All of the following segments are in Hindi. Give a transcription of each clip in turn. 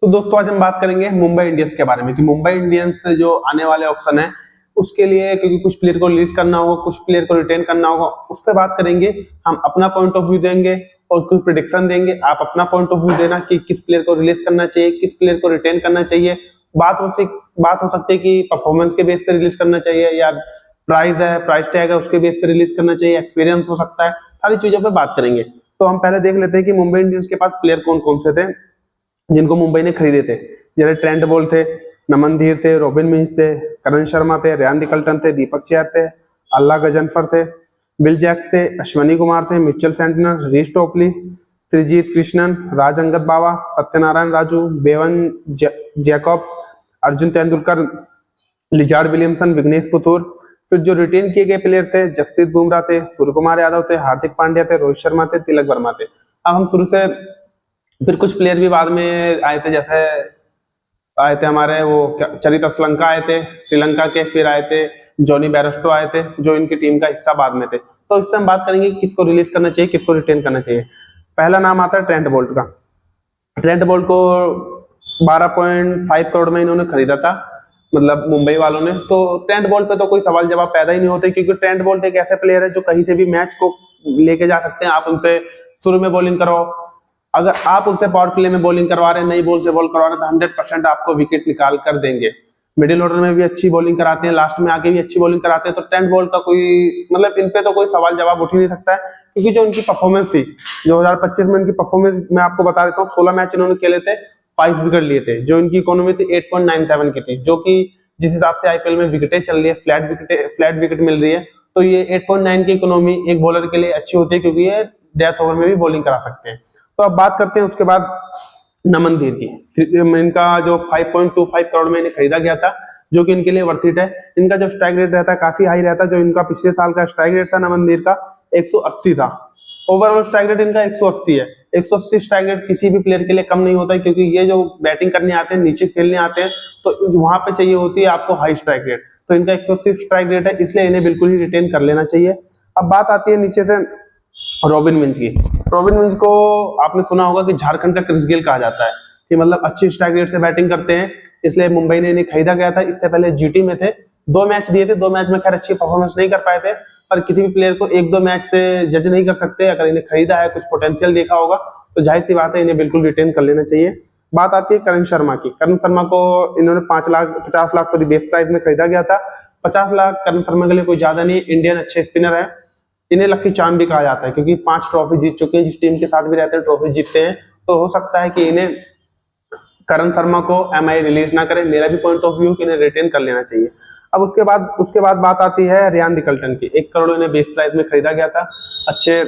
तो दोस्तों आज हम बात करेंगे मुंबई इंडियंस के बारे में कि मुंबई इंडियंस जो आने वाले ऑक्शन है उसके लिए, क्योंकि कुछ प्लेयर को रिलीज करना होगा, कुछ प्लेयर को रिटेन करना होगा, उस पर बात करेंगे। हम अपना पॉइंट ऑफ व्यू देंगे और कुछ प्रिडिक्शन देंगे। आप अपना पॉइंट ऑफ व्यू देना कि किस प्लेयर को रिलीज करना चाहिए, किस प्लेयर को रिटेन करना चाहिए। बात हो सकती है कि परफॉर्मेंस के बेस पे रिलीज करना चाहिए या प्राइस टैग है उसके बेस पे रिलीज करना चाहिए, एक्सपीरियंस हो सकता है, सारी चीजों पे बात करेंगे। तो हम पहले देख लेते हैं कि मुंबई इंडियंस के पास प्लेयर कौन कौन से थे जिनको मुंबई ने खरीदे थे। जैसे ट्रेंट बोल्ट थे, नमन धीर थे, रॉबिन मिंज थे, करण शर्मा थे, रेयान रिकल्टन थे, दीपक चहर थे, अल्लाह गजनफर थे, बिल जैक्स थे, अश्वनी कुमार थे, Mitchell Santner, Reece Topley, Trijit Krishnan, Raj Angad Bawa, Satyanarayana Raju, Bevon Jacob, Arjun Tendulkar, Lizaad Williamson, Vignesh Puthur. फिर जो रिटेन किए गए प्लेयर थे, जसप्रीत बुमराह थे, सूर्य कुमार यादव थे, हार्दिक पांड्या थे, रोहित शर्मा थे, तिलक वर्मा थे। अब हम शुरू से, फिर कुछ प्लेयर भी बाद में आए थे, जैसे आए थे हमारे वो चरित श्रीलंका आए थे, श्रीलंका के। फिर आए थे जॉनी बेरस्टो आए थे, जो इनकी टीम का हिस्सा बाद में थे। तो इस पर हम बात करेंगे किसको रिलीज करना चाहिए, किसको रिटेन करना चाहिए। पहला नाम आता है ट्रेंट बोल्ट का। ट्रेंट बोल्ट को 12.5 करोड़ में इन्होंने खरीदा था, मतलब मुंबई वालों ने। तो ट्रेंट बोल्ट पे तो कोई सवाल जवाब पैदा ही नहीं होते, क्योंकि ट्रेंट बोल्ट एक ऐसे प्लेयर है जो कहीं से भी मैच को लेके जा सकते हैं। आप उनसे शुरू में बॉलिंग करो, अगर आप उनसे पावर प्ले में बॉलिंग करवा रहे हैं, नई बॉल से बॉल करवा रहे हैं, तो 100% आपको विकेट निकाल कर देंगे। मिडिल ऑर्डर में भी अच्छी बॉलिंग कराते हैं, लास्ट में आके भी अच्छी बॉलिंग कराते हैं। तो ट्रेंट बोल्ट का कोई मतलब इन पे तो कोई सवाल जवाब उठ ही नहीं सकता है, क्योंकि जो उनकी परफॉर्मेंस थी 2025 में, इनकी परफॉर्मेंस मैं आपको बता देता हूँ। 16 मैच इन्होंने खेले थे, 22 विकेट लिए थे। जो इनकी इकोनॉमी थी 8.97 की थी, जो कि जिस हिसाब से आईपीएल में विकेटें चल रही है, फ्लैट विकेट मिल रही है, तो ये 8.9 की इकोनॉमी एक बॉलर के लिए अच्छी होती है, क्योंकि ये डेथ ओवर में भी बॉलिंग करा सकते हैं। तो अब बात करते हैं उसके बाद नमन धीर की। इनका जो 5.25 करोड़ में इन्हें खरीदा गया था, जो कि इनके लिए वर्थ इट है। इनका जो स्ट्राइक रेट रहता है काफी हाई रहता है। जो इनका पिछले साल का स्ट्राइक रेट था नमन धीर का 180 था। ओवरऑल स्ट्राइक रेट इनका 180 है। 180 स्ट्राइक रेट किसी भी प्लेयर के लिए कम नहीं होता है, क्योंकि ये जो बैटिंग करने आते हैं, नीचे खेलने आते हैं, तो वहां पे चाहिए होती है आपको हाई स्ट्राइक रेट। तो इनका 180 स्ट्राइक रेट है, इसलिए इन्हें बिल्कुल ही रिटेन कर लेना चाहिए। अब बात आती है नीचे से रॉबिन मिंज की। रॉबिन मिंज को आपने सुना होगा कि झारखंड का क्रिस गेल कहा जाता है, कि मतलब अच्छी स्ट्राइक रेट से बैटिंग करते हैं, इसलिए मुंबई ने इन्हें खरीदा गया था। इससे पहले जीटी में थे, 2 मैच दिए थे, 2 मैच में खैर अच्छी परफॉर्मेंस नहीं कर पाए थे, पर किसी भी प्लेयर को 1-2 मैच से जज नहीं कर सकते। अगर इन्हें खरीदा है, कुछ पोटेंशियल देखा होगा, तो जाहिर सी बात है इन्हें बिल्कुल रिटेन कर लेना चाहिए। बात आती है करण शर्मा की। करण शर्मा को इन्होंने 50 लाख पर बेस प्राइस में खरीदा गया था। 50 लाख करण शर्मा के लिए कोई ज्यादा नहीं। इंडियन अच्छे स्पिनर है, इन्हें लकी चार्म भी कहा जाता है, क्योंकि 5 ट्रॉफी जीत चुके हैं। जिस टीम के साथ भी रहते हैं ट्रॉफी जीतते हैं। तो हो सकता है कि इन्हें करण शर्मा को एमआई रिलीज ना करे। मेरा भी पॉइंट ऑफ व्यू कि इन्हें रिटेन कर लेना चाहिए। अब उसके बाद बात आती है रेयान रिकल्टन की। 1 करोड़ इन्हें बेस प्राइस में खरीदा गया था। अच्छे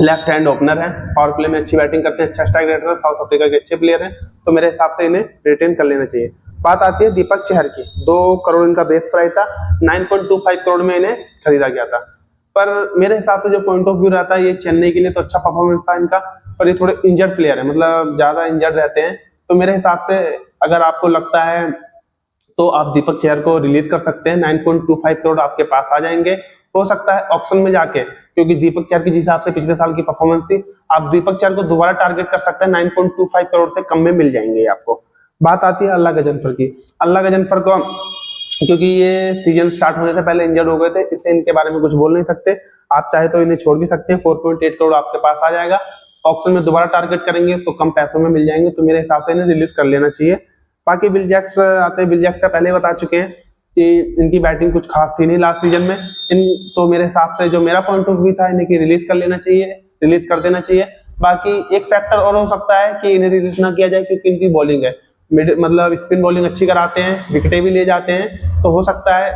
लेफ्ट हैंड ओपनर है, पावर प्ले में अच्छी बैटिंग करते हैं, अच्छा स्ट्राइक रेट है, साउथ अफ्रीका के अच्छे प्लेयर हैं। तो मेरे हिसाब से इन्हें रिटेन कर लेना चाहिए। बात आती है दीपक चहर की। 2 करोड़ इनका बेस प्राइस था, 9.25 करोड़ में इन्हें खरीदा गया था। पर मेरे हिसाब से जो पॉइंट ऑफ व्यू रहता है, ये चेन्नई के लिए तो अच्छा परफॉर्मेंस था इनका, पर ये थोड़े इंजर्ड प्लेयर है, मतलब ज्यादा इंजर्ड रहते हैं। तो मेरे हिसाब से अगर आपको लगता है तो आप दीपक चहर को रिलीज कर सकते हैं। 9.25 करोड़ आपके पास आ जाएंगे। हो सकता है ऑप्शन में जाके, क्योंकि दीपक चहर की जिस हिसाब से पिछले साल की परफॉर्मेंस थी, आप दीपक चहर को दोबारा टारगेट कर सकते हैं। 9.25 करोड़ से कम में मिल जाएंगे आपको। बात आती है अल्लाह गजनफर की। अल्लाह गजनफर को, क्योंकि ये सीजन स्टार्ट होने से पहले इंजर्ड हो गए थे, इसलिए इनके बारे में कुछ बोल नहीं सकते। आप चाहे तो इन्हें छोड़ भी सकते हैं। 4.8 करोड़ आपके पास आ जाएगा। ऑप्शन में दोबारा टारगेट करेंगे तो कम पैसों में मिल जाएंगे। तो मेरे हिसाब से इन्हें रिलीज कर लेना चाहिए। बाकी बिल जैक्स आते हैं। बिल जैक्स पहले बता चुके हैं कि इनकी बैटिंग कुछ खास थी नहीं लास्ट सीजन में। तो मेरे हिसाब से जो मेरा पॉइंट ऑफ व्यू था, इन्हें की रिलीज कर लेना चाहिए, रिलीज कर देना चाहिए। बाकी एक फैक्टर और हो सकता है कि इन्हें रिलीज ना किया जाए, क्योंकि इनकी बॉलिंग है, मतलब स्पिन बॉलिंग अच्छी कराते हैं, विकेटें भी ले जाते हैं। तो हो सकता है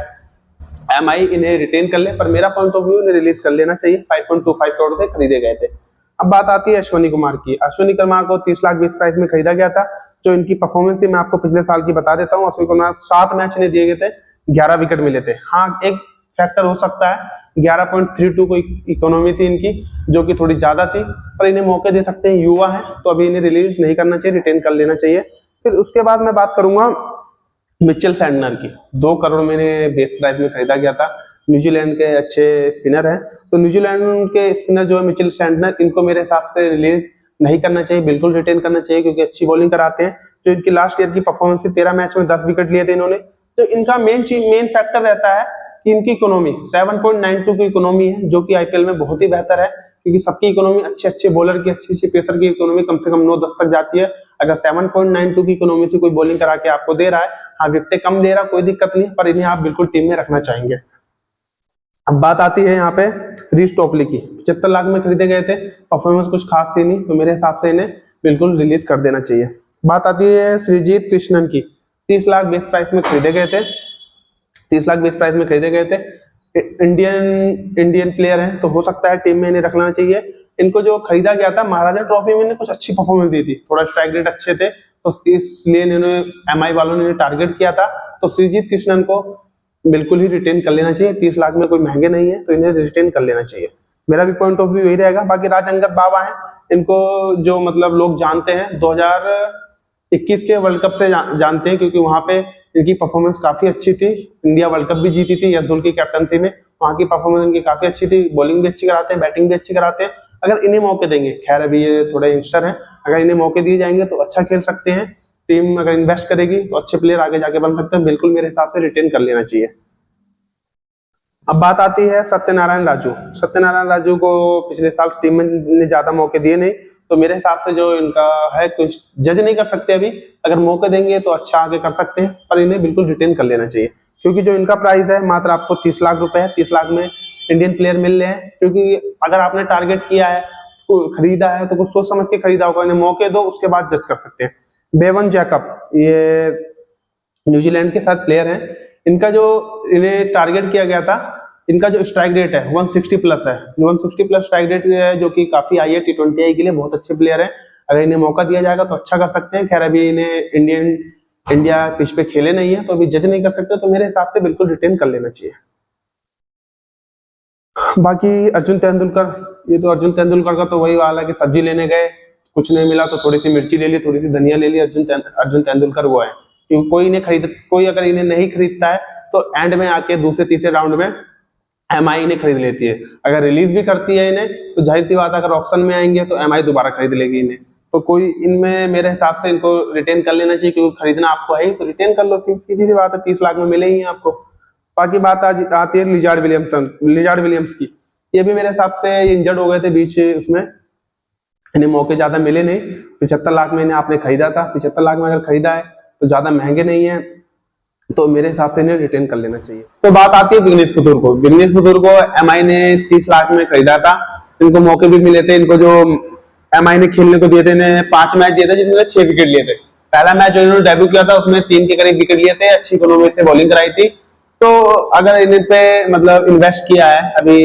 एमआई इन्हें रिटेन कर ले, पर मेरा पॉइंट ऑफ व्यू इन्हें रिलीज कर लेना चाहिए। 5.25 करोड़ से खरीदे गए थे। अब बात आती है अश्वनी कुमार की। अश्वनी कुमार को 30 लाख बेस प्राइस में खरीदा गया था। जो इनकी परफॉर्मेंस थी मैं आपको पिछले साल की बता देता हूँ। अश्वनी कुमार 7 मैच इन्हें दिए गए थे, 11 विकेट मिले थे। हाँ, एक फैक्टर हो सकता है, 11.32 को इकोनॉमी थी इनकी, जो कि थोड़ी ज्यादा थी, पर इन्हें मौके दे सकते हैं, युवा है। तो अभी इन्हें रिलीज नहीं करना चाहिए, रिटेन कर लेना चाहिए। फिर उसके बाद मैं बात करूंगा मिचेल सैंटनर की। 2 करोड़ में बेस प्राइस में खरीदा गया था। न्यूजीलैंड के अच्छे स्पिनर हैं। तो न्यूजीलैंड के स्पिनर जो है मिचेल सैंटनर, इनको मेरे हिसाब से रिलीज नहीं करना चाहिए, बिल्कुल रिटेन करना चाहिए क्योंकि अच्छी बॉलिंग कराते हैं। जो इनकी लास्ट ईयर की परफॉर्मेंस थी, 13 मैच में 10 विकेट लिए थे इन्होंने। तो इनका मेन फैक्टर रहता है कि इनकी इकोनॉमी 7.92 की इकोनॉमी है, जो कि आईपीएल में बहुत ही बेहतर है क्योंकि सबकी इकोनॉमी अच्छे बॉलर की, अच्छी पेसर की इकोनॉमी कम से कम 9-10 तक जाती है। अगर 7.92 की इकोनॉमी से कोई बॉलिंग करा के आपको दे रहा है, हाँ विकेट कम दे रहा, कोई दिक्कत नहीं, पर इन्हें आप बिल्कुल टीम में रखना चाहेंगे। अब बात आती है यहाँ पे रीस टॉपली की। 75 लाख में खरीदे गए थे, परफॉर्मेंस कुछ खास थी नहीं, तो मेरे हिसाब से इन्हें बिल्कुल रिलीज कर देना चाहिए। बात आती है श्रीजीत कृष्णन की। 30 लाख बेस प्राइस में खरीदे गए थे, 30 लाख बेस प्राइस में खरीदे गए थे। इंडियन प्लेयर हैं, तो हो सकता है टीम में इन्हें रखना चाहिए। इनको जो खरीदा गया था महाराजा ट्रॉफी में इन्हें कुछ अच्छी परफॉर्मेंस दी थी, थोड़ा स्ट्राइक रेट अच्छे थे, तो इसलिए इन्होंने एमआई वालों ने टारगेट किया था। तो श्रीजीत कृष्णन को बिल्कुल ही रिटेन कर लेना चाहिए। 30 लाख में कोई महंगे नहीं है, तो इन्हें रिटेन कर लेना चाहिए। मेरा भी पॉइंट ऑफ व्यू यही रहेगा। बाकी राज अंगद बाबा हैं, इनको जो मतलब लोग जानते हैं 2021 के वर्ल्ड कप से जानते हैं, क्योंकि वहां पे इनकी परफॉर्मेंस काफी अच्छी थी। इंडिया वर्ल्ड कप भी जीती थी यश धुल की कैप्टनसी में, वहां की परफॉर्मेंस इनकी काफी अच्छी थी। बॉलिंग भी अच्छी कराते हैं, बैटिंग भी अच्छी कराते हैं। अगर इन्हें मौके देंगे, खैर अभी ये थोड़े यंगस्टर हैं, अगर इन्हें मौके दिए जाएंगे तो अच्छा खेल सकते हैं। टीम अगर इन्वेस्ट करेगी तो अच्छे प्लेयर आगे जाके बन सकते हैं। बिल्कुल मेरे हिसाब से रिटेन कर लेना चाहिए। अब बात आती है सत्यनारायण राजू। सत्यनारायण राजू को पिछले साल टीम में ने ज्यादा मौके दिए नहीं, तो मेरे हिसाब से जो इनका है कुछ जज नहीं कर सकते अभी। अगर मौके देंगे तो अच्छा आगे कर सकते हैं, पर इन्हें बिल्कुल रिटेन कर लेना चाहिए क्योंकि जो इनका प्राइस है मात्र आपको 30 लाख रुपए है। 30 लाख में इंडियन प्लेयर मिल रहे हैं, क्योंकि अगर आपने टारगेट किया है, खरीदा है, तो कुछ सोच समझ के खरीदा होगा। इन्हें मौके दो, उसके बाद जज कर सकते हैं। बेवन जैकब, ये न्यूजीलैंड के साथ प्लेयर हैं। इनका जो इन्हें टारगेट किया गया था, इनका जो स्ट्राइक रेट है 160 प्लस है, 160 प्लस स्ट्राइक रेट है, जो कि काफी आई है T20 आई के लिए। बहुत अच्छे प्लेयर है, अगर इन्हें मौका दिया जाएगा तो अच्छा कर सकते हैं। खैर अभी इन्हें इंडिया पिच पे खेले नहीं है, तो अभी जज नहीं कर सकते, तो मेरे हिसाब से बिल्कुल रिटेन कर लेना चाहिए। बाकी अर्जुन तेंदुलकर, ये तो अर्जुन तेंदुलकर का तो वही वाला कि सब्जी लेने गए, कुछ नहीं मिला तो थोड़ी सी मिर्ची ले ली, थोड़ी सी धनिया ले ली। अर्जुन तेंदुलकर वो है, क्योंकि कोई अगर इन्हें नहीं खरीदता है तो एंड में आके दूसरे तीसरे राउंड में एमआई इन्हें खरीद लेती है। अगर रिलीज भी करती है इन्हें, तो जाहिर सी बात है अगर ऑप्शन में आएंगे तो एमआई दोबारा खरीद लेगी इन्हें। तो कोई इनमें मेरे हिसाब से इनको रिटेन कर लेना चाहिए, क्योंकि खरीदना आपको है ही, तो रिटेन कर लो, सीधी सी बात है। 30 लाख में मिले ही आपको। बाकी बात आती है लिजार्ड विलियम्स की। ये भी मेरे हिसाब से इंजर्ड हो गए थे बीच उसमें, इन्हें मौके ज्यादा मिले नहीं। 75 लाख में इन्हें आपने खरीदा था, 75 लाख में अगर खरीदा है तो ज्यादा महंगे नहीं है, तो मेरे हिसाब से इन्हें रिटेन कर लेना चाहिए। तो बात आती है विग्नेश पुथुर को। विग्नेश पुथुर को एमआई ने 30 लाख में खरीदा था। इनको मौके भी मिले थे। इनको जो एमआई ने खेलने को दिए थे, इन्हें 5 मैच दिए थे जिसमें 6 विकेट लिए थे। पहला मैच जो इन्होंने डेब्यू किया था उसमें 3 के करीब विकेट लिए थे, अच्छी इकोनॉमी से बॉलिंग कराई थी। तो अगर इन पे मतलब इन्वेस्ट किया है, अभी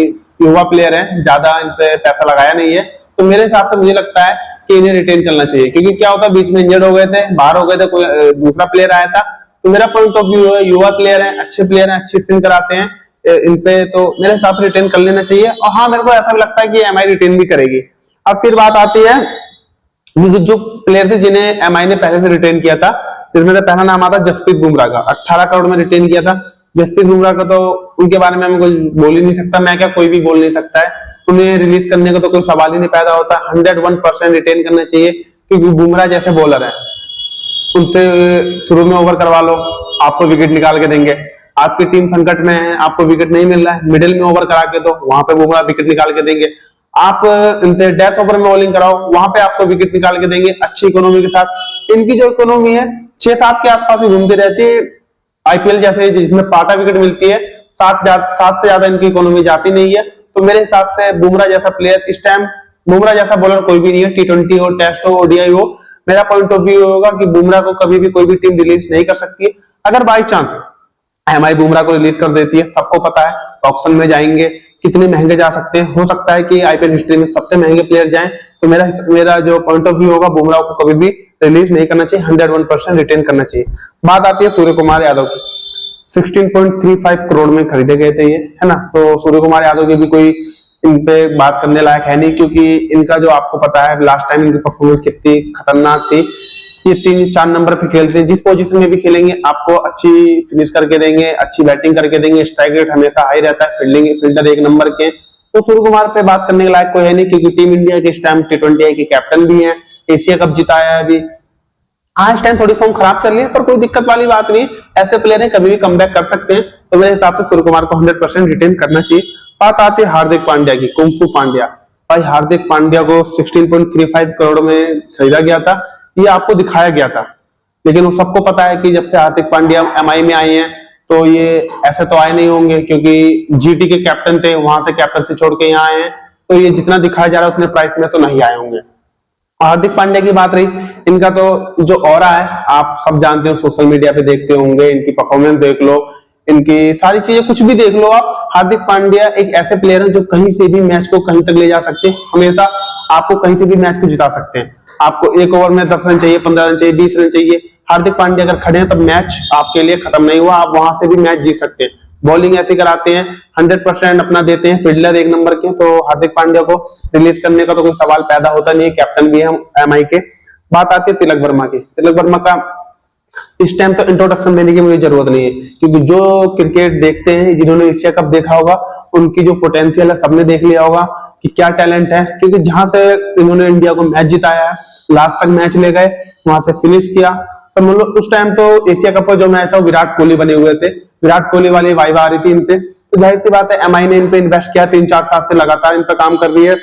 युवा प्लेयर है, ज्यादा इन पे पैसा लगाया नहीं है, तो मेरे हिसाब से मुझे लगता है कि इन्हें रिटेन करना चाहिए। क्योंकि क्या होता है, बीच में इंजर्ड हो गए थे, बाहर हो गए थे, कोई दूसरा प्लेयर आया था। तो मेरा पॉइंट ऑफ व्यू है, युवा प्लेयर है, अच्छे प्लेयर है, अच्छी स्पिन कराते हैं इन पे, तो मेरे हिसाब से रिटेन कर लेना चाहिए। और हाँ, मेरे को ऐसा भी लगता है कि एमआई रिटेन भी करेगी। अब फिर बात आती है जो प्लेयर थे जिन्हें एमआई ने पहले से रिटेन किया था, जिसमें से पहला नाम आता जसप्रीत बुमराह का। 18 करोड़ में रिटेन किया था जसप्रीत बुमराह का। तो उनके बारे में मैं कुछ बोल ही नहीं सकता, मैं क्या कोई भी बोल नहीं सकता है। उन्हें रिलीज करने का तो कोई सवाल ही नहीं पैदा होता। 101% रिटेन करना चाहिए, क्योंकि बुमराह जैसे बॉलर है, उनसे शुरू में ओवर करवा लो, आपको विकेट निकाल के देंगे। आपकी टीम संकट में है, आपको विकेट नहीं मिल रहा है, मिडिल में ओवर करा के दो, वहां पे बुमराह विकेट निकाल के देंगे। आप इनसे डेथ ओवर में बॉलिंग कराओ, वहां पे आपको विकेट निकाल के देंगे अच्छी इकोनॉमी के साथ। इनकी जो इकोनॉमी है 6-7 के आसपास ही घूमती रहती है। आईपीएल जैसे जिसमें पाटा विकेट मिलती है, 7 से ज्यादा इनकी इकोनॉमी जाती नहीं है। तो मेरे हिसाब से बुमराह जैसा प्लेयर इस टाइम, बुमराह जैसा बॉलर कोई भी नहीं है। T20 हो, टेस्ट हो, ओडीआई हो, मेरा पॉइंट ऑफ व्यू होगा कि बुमराह को कभी भी कोई भी टीम रिलीज नहीं कर सकती। अगर बाई चांस एमआई बुमराह को रिलीज कर देती है, सबको पता है ऑक्शन में जाएंगे कितने महंगे जा सकते हैं। हो सकता है कि आईपीएल हिस्ट्री में सबसे महंगे प्लेयर जाएं। तो मेरा जो पॉइंट ऑफ व्यू होगा, बुमराह को कभी भी रिलीज नहीं करना चाहिए, 101% रिटेन करना चाहिए। बात आती है सूर्य कुमार यादव की। 16.35 करोड़ में खरीदे गए थे ये, है ना। तो सूर्य कुमार यादव की भी कोई इन पे बात करने लायक है नहीं, क्योंकि इनका जो आपको पता है लास्ट टाइम इनकी परफॉर्मेंस कितनी खतरनाक थी। ये 3-4 नंबर पे खेलते हैं, जिस पोजीशन में भी खेलेंगे आपको अच्छी फिनिश करके देंगे, अच्छी बैटिंग करके देंगे। स्ट्राइक रेट हमेशा हाई रहता है, फील्डर 1 नंबर के, तो सूर्य कुमार पे बात करने के लायक कोई है नहीं, क्योंकि टीम इंडिया के इस टाइम T20I के कैप्टन भी हैं, एशिया कप जिताया है अभी। हाँ इस टाइम थोड़ी फॉर्म खराब चल रही है, पर कोई दिक्कत वाली बात नहीं, ऐसे प्लेयर हैं कभी भी कमबैक कर सकते हैं। तो मेरे हिसाब से सूर्य कुमार को 100% रिटेन करना चाहिए। बात आती है हार्दिक पांड्या की, कुंफू पांड्या। भाई हार्दिक पांड्या को 16.35 करोड़ में खरीदा गया था, ये आपको दिखाया गया था, लेकिन वो सबको पता है कि जब से हार्दिक पांड्या एमआई में आए हैं तो ये ऐसे तो आए नहीं होंगे, क्योंकि जीटी के कैप्टन थे, वहां से कैप्टन से छोड़ के यहाँ आए हैं, तो ये जितना दिखाया जा रहा है उतने प्राइस में तो नहीं आए होंगे। हार्दिक पांड्या की बात रही, इनका तो जो ऑरा है आप सब जानते हो, सोशल मीडिया पे देखते होंगे, इनकी परफॉर्मेंस देख लो, इनकी सारी चीजें कुछ भी देख लो आप। हार्दिक पांड्या एक ऐसे प्लेयर हैं जो कहीं से भी मैच को कहीं तक ले जा सकते हैं, हमेशा आपको कहीं से भी मैच को जिता सकते हैं। आपको एक ओवर में 10 रन चाहिए, 15 रन चाहिए, 20 रन चाहिए, हार्दिक पांड्या अगर खड़े हैं तो मैच आपके लिए खत्म नहीं हुआ, आप वहां से भी मैच जीत सकते हैं। बॉलिंग ऐसी कराते हैं, 100% अपना देते हैं, फील्डर एक नंबर के, तो हार्दिक पांड्या को रिलीज करने का तो कोई सवाल पैदा होता नहीं है, कैप्टन भी है एमआई के। बात आती है तिलक वर्मा की। तिलक वर्मा का इस टाइम तो इंट्रोडक्शन देने की मुझे जरूरत नहीं है, क्योंकि जो क्रिकेट देखते हैं, जिन्होंने एशिया कप देखा होगा, उनकी जो पोटेंशियल है सबने देख लिया होगा कि क्या टैलेंट है, क्योंकि जहां से इन्होंने इंडिया को मैच जिताया है, लास्ट तक मैच ले गए, वहां से फिनिश किया सब। मतलब उस टाइम तो एशिया कप का जो मैच था विराट कोहली बने हुए थे, विराट कोहली वाली वाइब आ रही थी इनसे, तो जाहिर सी बात है एमआई ने इन पे इन्वेस्ट किया, 3-4 साल से लगातार इन पर काम कर रही है,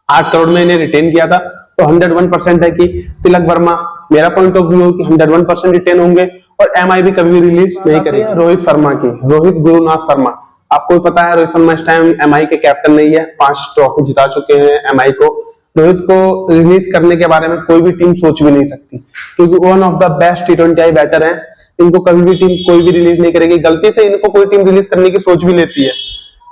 8 करोड़ में इन्हें रिटेन किया था, तो 101% है कि तिलक वर्मा, मेरा पॉइंट ऑफ व्यू कि 101% रिटेन होंगे और एमआई भी कभी भी रिलीज नहीं करेगी। रोहित शर्मा की, रोहित गुरुनाथ शर्मा, आपको भी पता है रोहित शर्मा इस टाइम एमआई के कैप्टन नहीं है, 5 ट्रॉफी जिता चुके हैं एमआई को। रोहित को रिलीज करने के बारे में कोई भी टीम सोच भी नहीं सकती, क्योंकि one of the best T20I batter है, इनको कभी भी टीम कोई भी रिलीज नहीं करेगी। गलती से इनको कोई टीम रिलीज करने की सोच भी लेती है,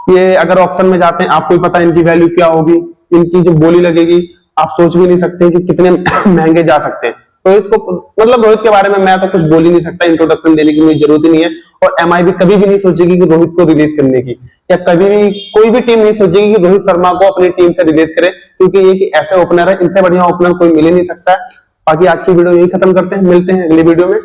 ये अगर ऑप्शन में जाते हैं, आपको भी पता है इनकी वैल्यू क्या होगी, इनकी जो बोली लगेगी आप सोच भी नहीं सकते कि कितने महंगे जा सकते हैं। रोहित को, मतलब रोहित के बारे में मैं तो कुछ बोल ही नहीं सकता, इंट्रोडक्शन देने की मुझे जरूरत ही नहीं है, और एमआई भी कभी भी नहीं सोचेगी कि रोहित को रिलीज करने की, या कभी भी कोई भी टीम नहीं सोचेगी कि रोहित शर्मा को अपनी टीम से रिलीज करे, क्योंकि ये कि ऐसे ओपनर है, इनसे बढ़िया ओपनर कोई मिल ही नहीं सकता है। बाकी आज की वीडियो यही खत्म करते हैं, मिलते हैं अगली वीडियो में।